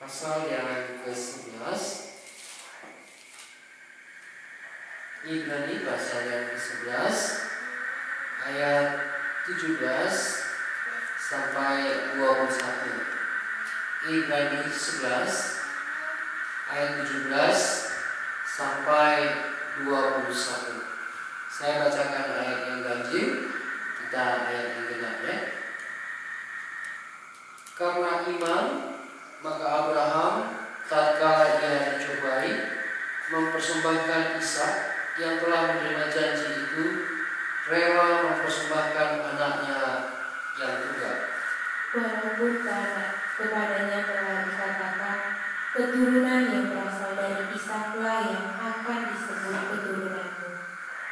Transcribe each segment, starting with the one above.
pasal yang ke-11. Ibrani pasal yang ke-11 ayat 17 sampai 21. Ibrani 11 ayat 17 sampai 21. Saya bacakan ayat yang ganjil, kita ayat yang genap ya. Karena iman, maka Abraham tatkala ia dicobai mempersembahkan Ishak yang telah menerima janji itu, rela mempersembahkan anaknya yang tunggal. Walaupun kepadanya telah dikatakan keturunan yang berasal dari Ishaklah yang akan disebut keturunanmu.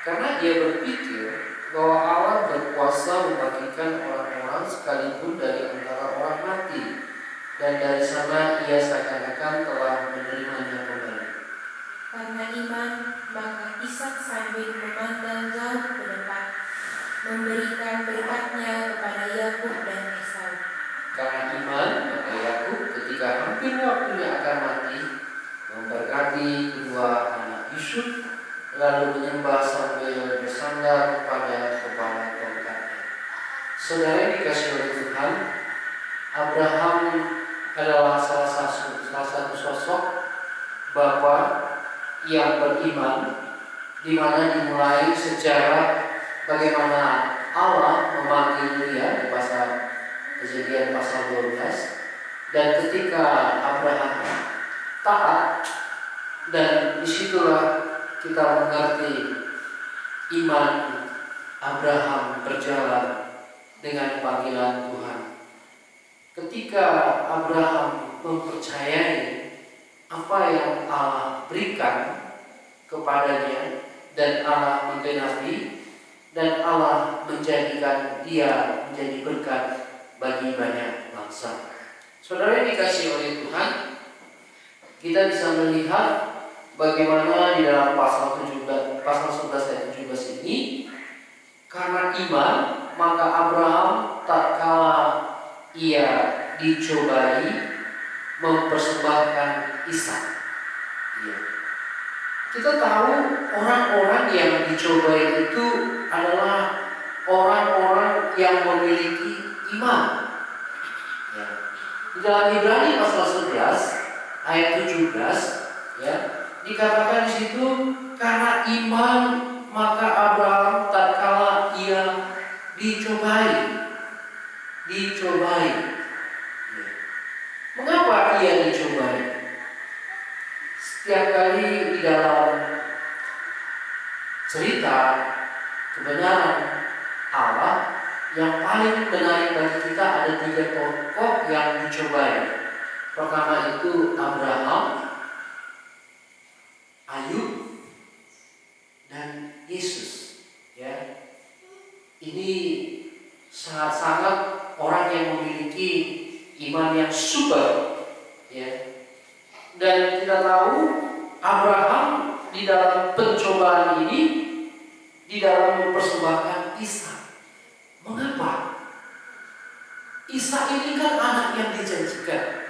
Karena dia berpikir bahwa Allah berkuasa membagikan orang-orang sekalipun dari antara orang mati, dan dari sana ia seakan-akan telah menerimanya kembali. Karena iman, maka Ishak sambil memandang jauh ke depan, memberikan berkatnya kepada Yakub dan Esau. Karena iman, maka Yakub ketika hampir waktunya akan mati, memberkati kedua anak Yusuf, lalu menyembah sambil bersandar pada kepala tongkatnya. Saudara yang dikasihi oleh Tuhan, Abraham adalah salah satu sosok bapa yang beriman, di mana dimulai sejarah bagaimana Allah memanggil dia di Kejadian pasal 12, dan ketika Abraham taat, dan disitulah kita mengerti iman Abraham berjalan dengan panggilan Tuhan. Ketika Abraham mempercayai apa yang Allah berikan kepadanya, dan Allah menggenapi, dan Allah menjadikan dia menjadi berkat bagi banyak bangsa. Saudara yang dikasihi oleh Tuhan, kita bisa melihat bagaimana di dalam pasal 11 ayat 17 ini, karena iman maka Abraham tatkala ia dicobai mempersembahkan Ishak. Ya. Kita tahu orang-orang yang dicobai itu adalah orang-orang yang memiliki iman. Ya. Di dalam Ibrani pasal 11 ayat 17 ya, dikatakan di situ, karena iman maka Abraham tatkala ia dicobai. Ya. Mengapa ia dicobai? Setiap kali di dalam cerita kebenaran Allah, yang paling menarik bagi kita ada 3 tokoh yang dicobai. Pertama itu Abraham, Ayub, dan Yesus. Ya, ini sangat orang yang memiliki iman yang super. Ya, dan kita tahu Abraham di dalam pencobaan ini, di dalam mempersembahkan Ishak. Mengapa? Ishak ini kan anak yang dijanjikan.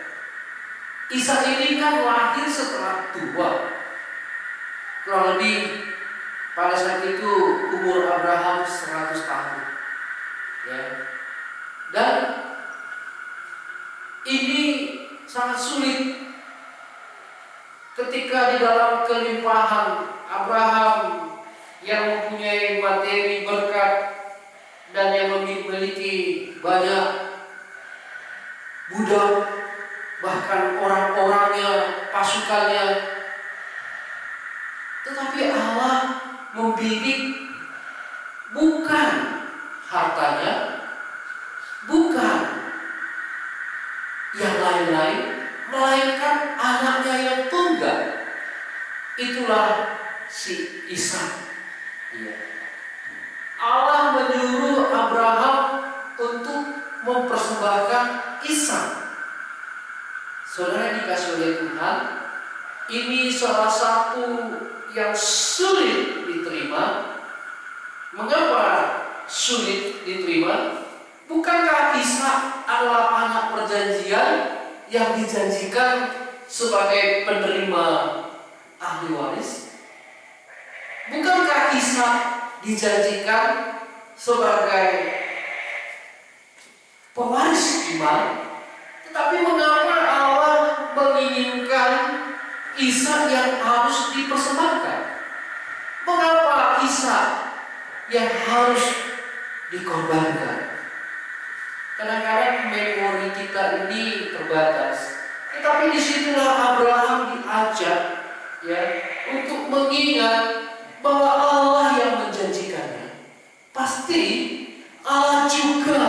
Ishak ini kan lahir setelah tua. Kurang lebih pada saat itu umur Abraham 100 tahun. Ya. Dan ini sangat sulit ketika di dalam kelimpahan Abraham yang mempunyai materi berkat dan yang memiliki banyak budak, bahkan orang-orangnya, pasukannya. Tetapi Allah membidik bukan hartanya, bukan yang lain-lain, melainkan anaknya yang tunggal. Itulah si Ishak. Ya. Allah menyuruh Abraham untuk mempersembahkan Ishak. Saudara dikasih oleh Tuhan, ini salah satu yang sulit diterima. Mengapa sulit diterima? Bukankah Ishak adalah anak perjanjian yang dijanjikan sebagai penerima ahli waris? Bukankah Ishak dijanjikan sebagai pewaris iman? Tetapi mengapa Allah menginginkan Ishak yang harus dipersembahkan? Mengapa Ishak yang harus dikorbankan? Kadang-kadang memori kita ini terbatas. Tetapi disitulah Abraham diajak ya untuk mengingat bahwa Allah yang menjanjikannya. Pasti Allah juga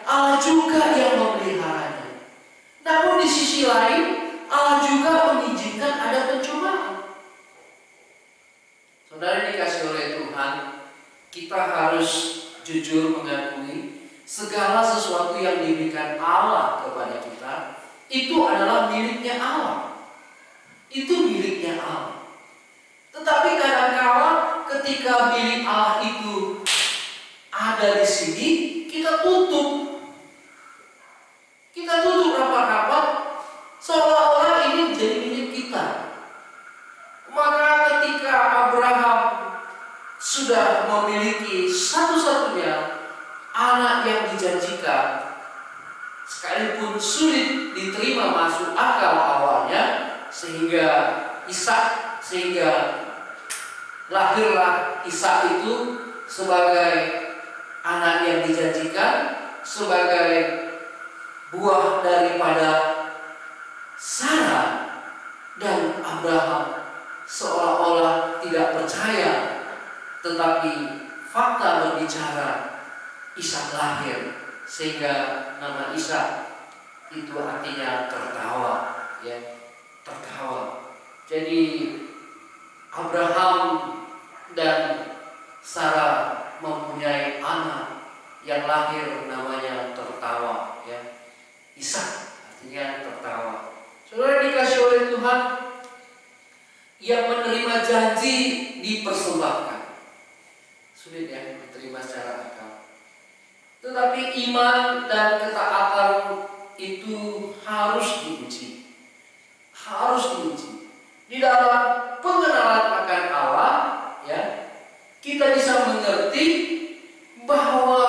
Allah juga yang memeliharanya. Namun di sisi lain Allah juga mengizinkan ada pencobaan. Saudara dikasih oleh Tuhan, kita harus jujur mengakui segala sesuatu yang diberikan Allah kepada kita itu adalah miliknya Allah. Itu miliknya Allah. Tetapi kadang-kala ketika milik Allah itu ada di sini, kita tutup. Kita tutup rapat-rapat seolah-olah ini menjadi milik kita. Maka ketika Abraham sudah memiliki satu-satunya anak yang dijanjikan, sekalipun sulit diterima masuk akal awalnya, sehingga lahirlah Ishak itu sebagai anak yang dijanjikan, sebagai buah daripada Sarah. Dan Abraham seolah-olah tidak percaya, tetapi fakta berbicara Ishak lahir, sehingga nama Ishak itu artinya tertawa, ya, tertawa. Jadi Abraham dan Sarah mempunyai anak yang lahir namanya tertawa, ya. Ishak artinya tertawa. Saudara dikasih oleh Tuhan, yang menerima janji dipersembahkan. Sulit ya diterima secara akal. Tetapi iman dan ketaatan itu harus diuji. Harus diuji. Di dalam pengenalan akan Allah, ya, kita bisa mengerti bahwa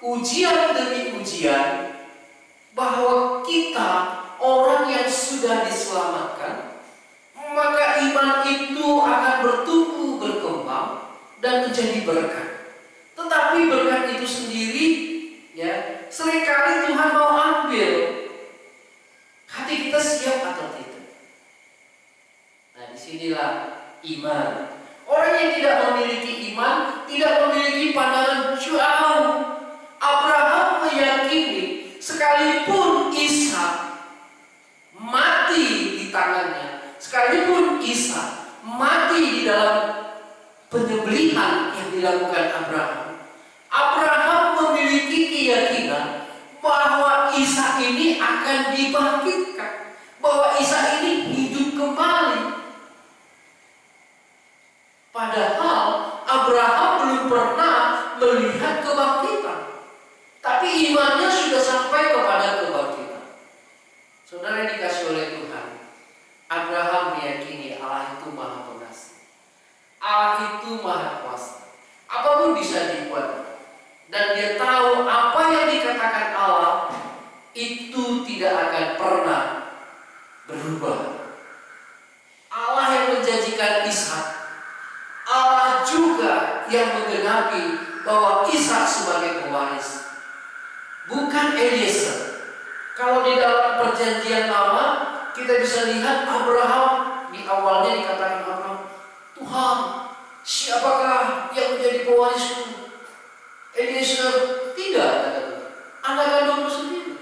ujian demi ujian, bahwa kita orang yang sudah diselamatkan, maka iman itu akan bertumbuh, berkembang, dan menjadi berkat. Tetapi berkat itu sendiri, ya, seringkali Tuhan mau ambil. Hati kita siap atau tidak? Nah, disinilah iman. Orang yang tidak memiliki iman, tidak memiliki pandangan jauh. Abraham meyakini sekalipun Ishak mati di tangannya, sekalipun Ishak mati di dalam penyembelihan yang dilakukan Abraham memiliki keyakinan bahwa Ishak ini akan dibangkitkan, bahwa Ishak ini hidup kembali. Padahal Abraham belum pernah melihat kebangkitan, tapi imannya sudah sampai kepada kebangkitan. Saudara yang dikasih oleh Tuhan, Abraham meyakini Allah itu Maha Pengasih, Allah itu Maha Kuasa, apapun bisa dibuat. Dan dia tahu apa yang dikatakan Allah itu tidak akan pernah berubah. Allah yang menjanjikan Ishak, Allah juga yang menggenapi bahwa Ishak sebagai pewaris, bukan Eliezer. Kalau di dalam perjanjian lama kita bisa lihat Abraham di awalnya dikatakan Abraham, Tuhan, siapakah yang menjadi pewarisku? Eliezer tidak, anak kandungmu sendiri.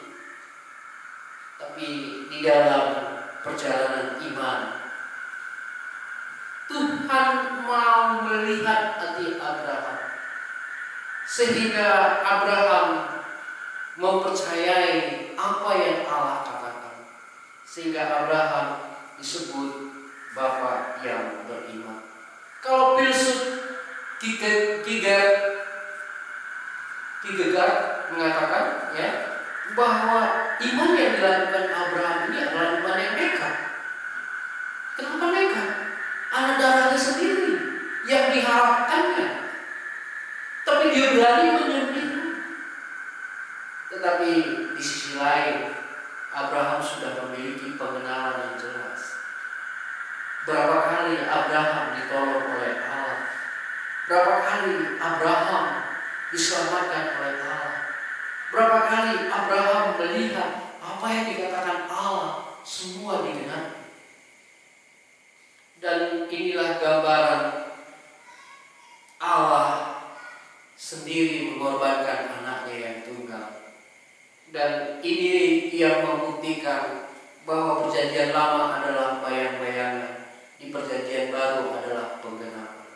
Tapi di dalam perjalanan iman, Tuhan mau melihat hati Abraham, sehingga Abraham mempercayai apa yang Allah katakan, sehingga Abraham disebut bapa yang beriman. Kalau filsuf Kierkegaard mengatakan, ya, bahwa iman yang dilakukan Abraham ini adalah iman yang nekat. Kenapa nekat? Anak darahnya sendiri yang diharapkannya, tapi dia berani menyembelih. Tetapi di sisi lain, Abraham sudah memiliki pengenalan yang jelas. Berapa kali Abraham ditolong oleh Allah? Berapa kali Abraham diselamatkan oleh Allah? Berapa kali Abraham melihat apa yang dikatakan Allah semua digenapi? Dan inilah gambaran Allah sendiri mengorbankan anaknya yang tunggal. Dan ini yang membuktikan bahwa perjanjian lama adalah bayang-bayangan, di perjanjian baru adalah penggenapan.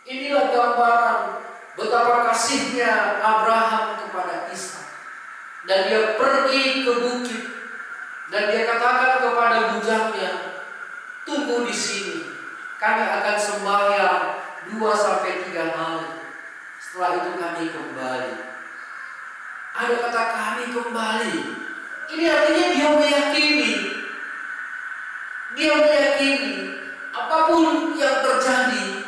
Inilah gambaran betapa kasihnya Abraham kepada Ishak. Dan dia pergi ke bukit dan dia katakan kepada bujangnya, tunggu di sini, kami akan sembahyang 2-3 hari. Setelah itu kami kembali. Ada kata kami kembali. Ini artinya dia meyakini. Dia meyakini apapun yang terjadi,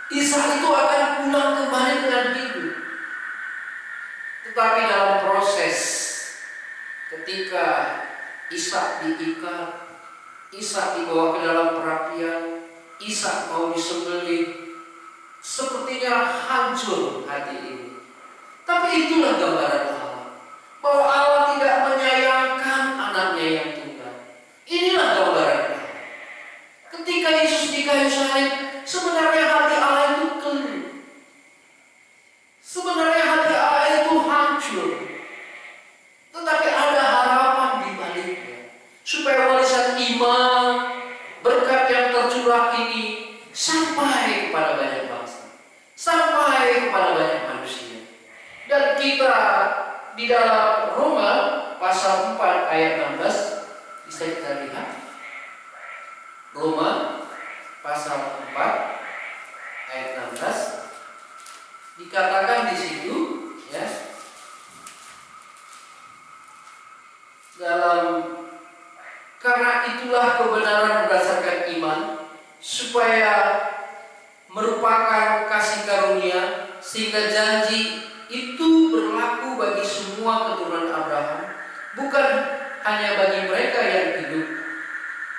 Ishak itu akan pulang kembali dengan hidup. Tetapi dalam proses, ketika Ishak diikat, Ishak dibawa ke dalam perapian, Ishak mau disembelih, sepertinya hancur hati ini. Tapi itulah gambaran Allah, bahwa Allah tidak menyayangkan anaknya yang tunggal. Inilah gambaran Allah. Ketika Yesus di kayu salib, sebenarnya hati Allah itu keluh. Sebenarnya hati Allah itu hancur. Tetapi ada harapan di baliknya, supaya warisan iman, berkat yang tercurah ini sampai kepada banyak bangsa, sampai kepada banyak manusia. Dan kita di dalam Roma pasal 4 ayat 16 bisa kita lihat. Roma pasal 4 ayat 16 dikatakan di situ, ya, karena itulah kebenaran berdasarkan iman, supaya merupakan kasih karunia, sehingga janji itu berlaku bagi semua keturunan Abraham, bukan hanya bagi mereka yang hidup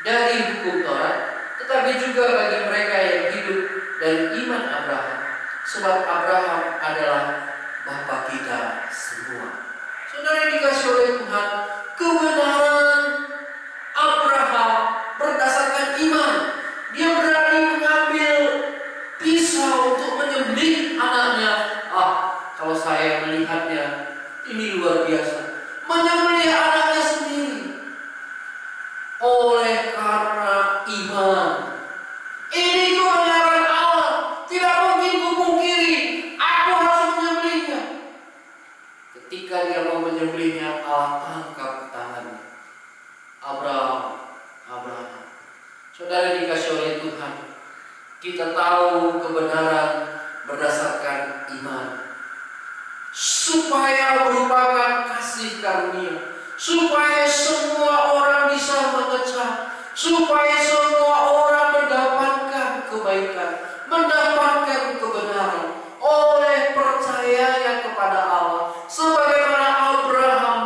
dari hukum Taurat, tetapi juga bagi mereka yang hidup dari iman Abraham. Sebab Abraham adalah bapa kita semua. Saudara yang dikasih oleh Tuhan, kebenaran Abraham berdasarkan iman. Dia berani mengambil pisau untuk menyembelih anaknya. Kalau saya melihatnya, ini luar biasa. Menyembelih anaknya sendiri oleh karena iman. Ini kebenaran Allah. Tidak mungkin kupungkiri, aku harus menyembelihnya. Ketika dia mau menyembelihnya, Allah tangkap tangannya. Abraham. Saudara dikasih oleh Tuhan, kita tahu kebenaran berdasarkan iman, supaya merupakan kasih karunia, supaya semua orang bisa mengecap, supaya semua orang mendapatkan kebaikan, mendapatkan kebenaran oleh percayanya kepada Allah. Sebagaimana Abraham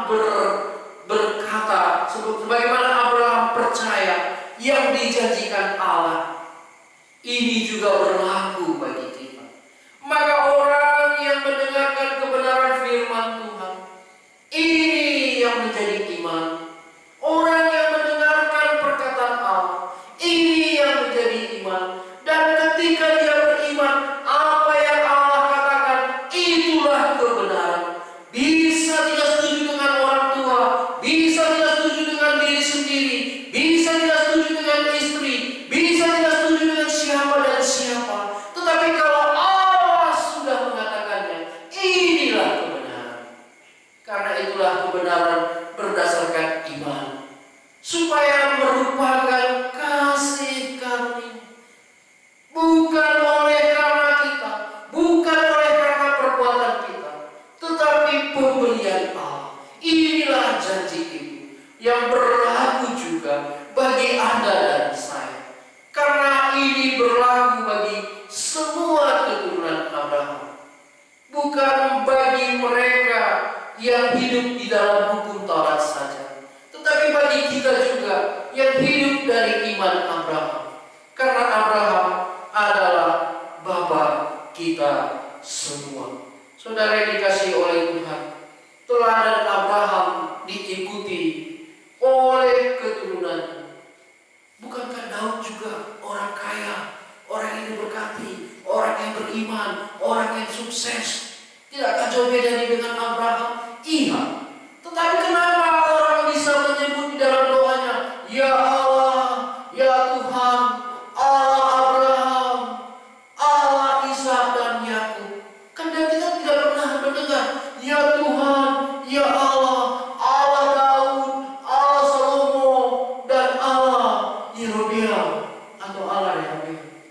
berkata, sebagaimana Abraham percaya yang dijanjikan Allah, ini juga berlaku bagi kita. Maka orang yang mendengarkan kebenaran firman Tuhan, ini yang menjadi iman. Orang yang mendengarkan perkataan Allah, ini yang menjadi iman. Dan ketika dia beriman, apa yang Allah katakan, itulah kebenaran. Bisa tidak setuju dengan orang tua, bisa tidak setuju dengan diri sendiri, bisa tidak setuju dengan istri, bisa tidak setuju dengan siapa dan siapa. Tetapi kalau Allah sudah mengatakannya, inilah kebenaran. Karena itulah kebenaran berdasarkan yang berlaku juga bagi Anda dan saya. Karena ini berlaku bagi semua keturunan Abraham. Bukan bagi mereka yang hidup di dalam hukum Taurat saja, tetapi bagi kita juga yang hidup dari iman Abraham. Karena Abraham adalah bapa kita semua. Saudara yang dikasihi oleh Tuhan, teladan Abraham diikuti oleh keturunannya. Bukankah Daud juga orang kaya, orang yang diberkati, orang yang beriman, orang yang sukses? Tidakkah jauh beda dengan Abraham? Iya. Tetapi kenapa orang bisa menyebut di dalam doanya, ya Allah, ya Tuhan, Allah Abraham, Allah Ishak dan Yakub? Karena kita tidak pernah mendengar, ya Tuhan, ya Allah, Allah Daud, Allah Salomo, dan Allah Yerobeam atau Allah Rehabeam.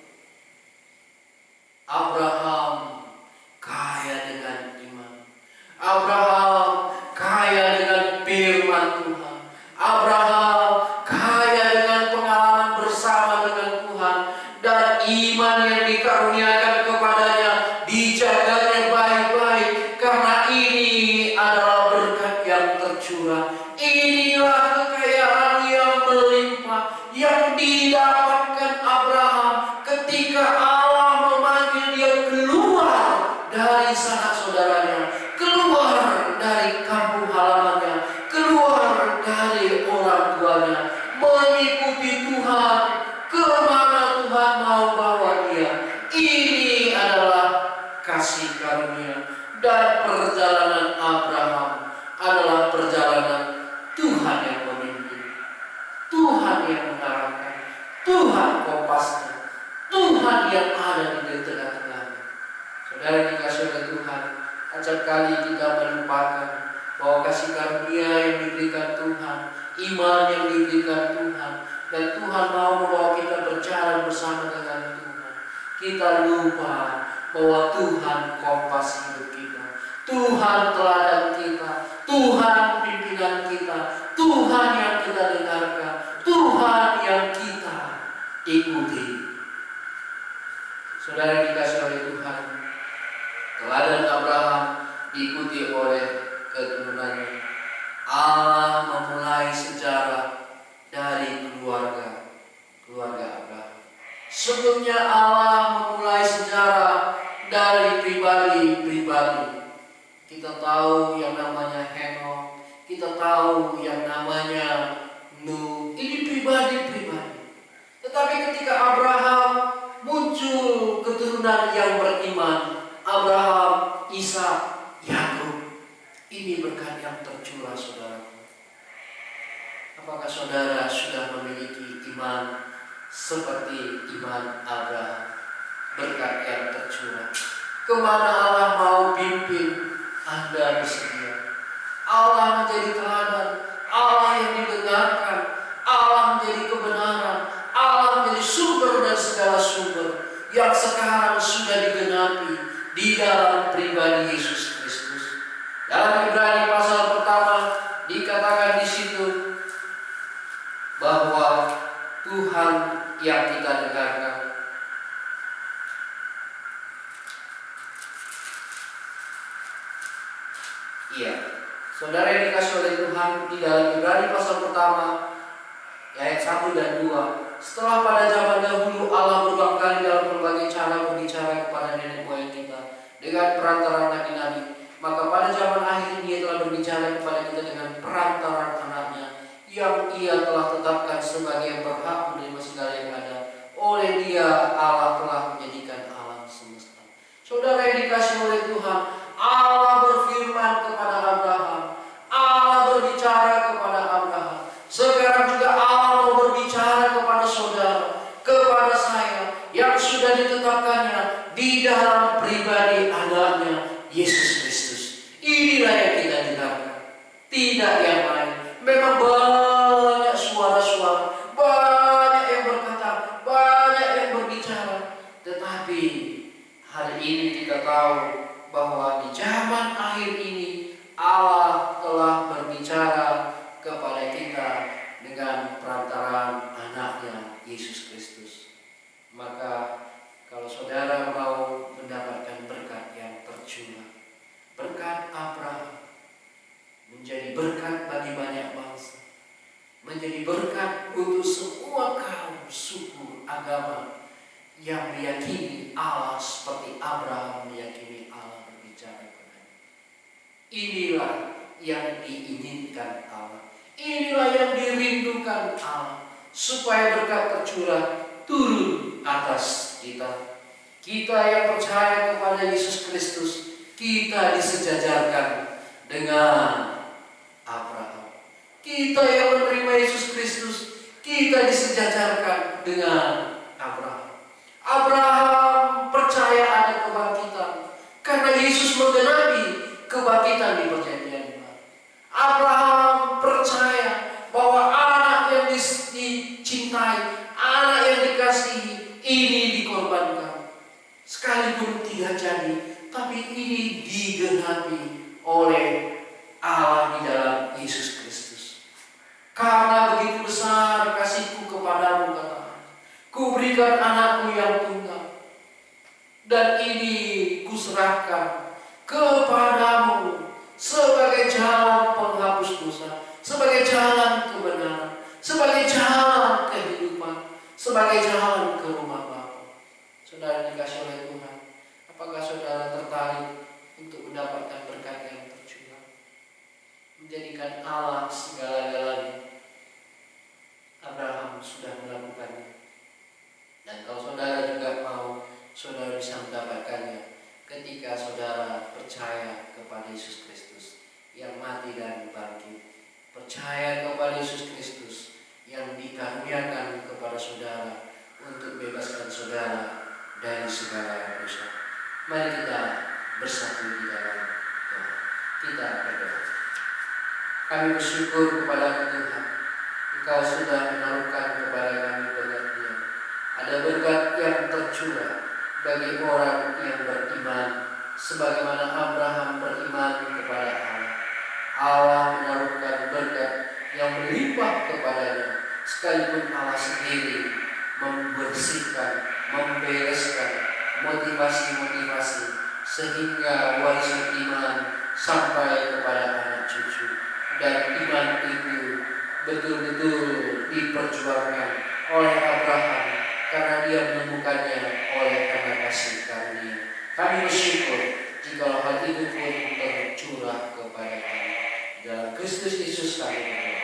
Abraham kaya dengan iman. Abraham kaya dengan firman Tuhan. Abraham kaya dengan pengalaman bersama dengan Tuhan, dan iman yang dikaruniakan kepadanya dijaganya baik-baik, karena ini adalah berkat yang tercurah. Inilah kekayaan yang melimpah yang didapatkan Abraham ketika Allah memanggil dia keluar dari sanak saudaranya, keluar dari kampung halamannya, keluar dari orang tuanya, mengikuti Tuhan kemana Tuhan mau bawa dia. Ini adalah kasih karunia, dan perjalanan Abraham adalah perjalanan Tuhan yang memimpin, Tuhan yang mengarahkan, Tuhan kompasnya, Tuhan yang ada di tengah-tengahnya. Saudara dikasih oleh Tuhan, acap kali kita melupakan bahwa kasih karunia yang diberikan Tuhan, iman yang diberikan Tuhan, dan Tuhan mau membawa kita berjalan bersama dengan Tuhan. Kita lupa bahwa Tuhan kompas hidup kita, Tuhan teladan kita, Tuhan pimpinan kita, Tuhan yang kita dengarkan, Tuhan yang kita ikuti. Saudara dikasih oleh Tuhan, teladan Abraham diikuti oleh keturunannya. Allah memulai sejarah dari keluarga Abraham. Sebelumnya Allah memulai sejarah dari pribadi-pribadi. Kita tahu yang namanya Henokh, kita tahu yang namanya Nuh. Ini pribadi-pribadi. Tetapi ketika Abraham muncul keturunan yang beriman, Abraham, Ishak, Yakub. Ini berkat yang tercurah, saudara. Apakah saudara sudah memiliki iman seperti iman Abraham? Berkat yang tercurah. Kemana Allah mau pimpin, Anda bersedia. Allah menjadi teladan, Allah yang didengarkan, Allah menjadi kebenaran, Allah menjadi sumber dan segala sumber yang sekarang sudah digenapi di dalam pribadi Yesus Kristus. Dalam Ibrani pasal pertama dikatakan di situ bahwa Tuhan yang kita dengarkan. Iya, saudara yang dikasih oleh Tuhan, di dalam Ibrani pasal pertama ayat 1 dan 2. Setelah pada zaman dahulu Allah berulang kali dalam berbagai cara berbicara kepada nenek moyang kita dengan perantara nabi-nabi, maka pada zaman akhir Dia telah berbicara kepada kita dengan perantara anaknya, yang Ia telah tetapkan sebagai yang berhak menerima segala yang ada. Oleh Dia Allah telah menjadikan alam semesta. Saudara yang dikasih oleh Tuhan, Allah berfirman kepada Abraham, Allah berbicara kepada Abraham. Sekarang juga Allah mau berbicara kepada saudara, kepada saya, yang sudah ditetapkannya di dalam pribadi anaknya Yesus Kristus. Inilah yang kita dengarkan, tidak yang lain. Memang banyak suara-suara, banyak yang berkata, banyak yang berbicara, tetapi hari ini kita tahu bahwa di zaman akhir ini Allah telah berbicara kepada kita agama yang meyakini Allah seperti Abraham meyakini Allah berbicara kepadanya. Inilah yang diinginkan Allah. Inilah yang dirindukan Allah, supaya berkat tercurah turun atas kita. Kita yang percaya kepada Yesus Kristus, kita disejajarkan dengan Abraham. Kita yang menerima Yesus Kristus, kita disejajarkan dengan Abraham. Abraham percaya ada kebangkitan karena Yesus menggenapi kebangkitan di perjanjian baru. Abraham percaya bahwa anak yang dicintai, anak yang dikasihi, ini dikorbankan. Sekalipun tidak jadi, tapi ini digenapi oleh Allah di dalam Yesus Kristus. Karena begitu besar kasihku kepadamu, kata Allah, kuberikan anakku yang tunggal, dan ini kuserahkan kepadamu sebagai jalan penghapus dosa, sebagai jalan kebenaran, sebagai jalan kehidupan, sebagai jalan ke rumah Bapa. Saudara dikasih oleh Tuhan, apakah saudara tertarik untuk mendapatkan berkat yang tercurah, menjadikan Allah segala-galanya? Abraham sudah melakukannya, dan kalau saudara juga mau, saudara bisa mendapatkannya ketika saudara percaya kepada Yesus Kristus yang mati dan bangkit, percaya kepada Yesus Kristus yang dikaruniakan kepada saudara untuk bebaskan saudara dari segala dosa. Mari kita bersatu di dalam doa. Kita berdoa. Kami bersyukur kepada Tuhan, Engkau sudah menaruhkan kepada kami berkat-Nya. Ada berkat yang tercurah bagi orang yang beriman, sebagaimana Abraham beriman kepada Allah. Allah menaruhkan berkat yang melimpah kepadanya, sekalipun Allah sendiri membersihkan, membereskan motivasi-motivasi, sehingga warisan iman sampai kepada anak cucu. Dan iman itu betul-betul diperjuangkan oleh Abraham karena dia menemukannya oleh karena kasih karunia. Kami bersyukur jika hal itu pun tercurah kepada kami. Dalam Kristus Yesus kami berdoa.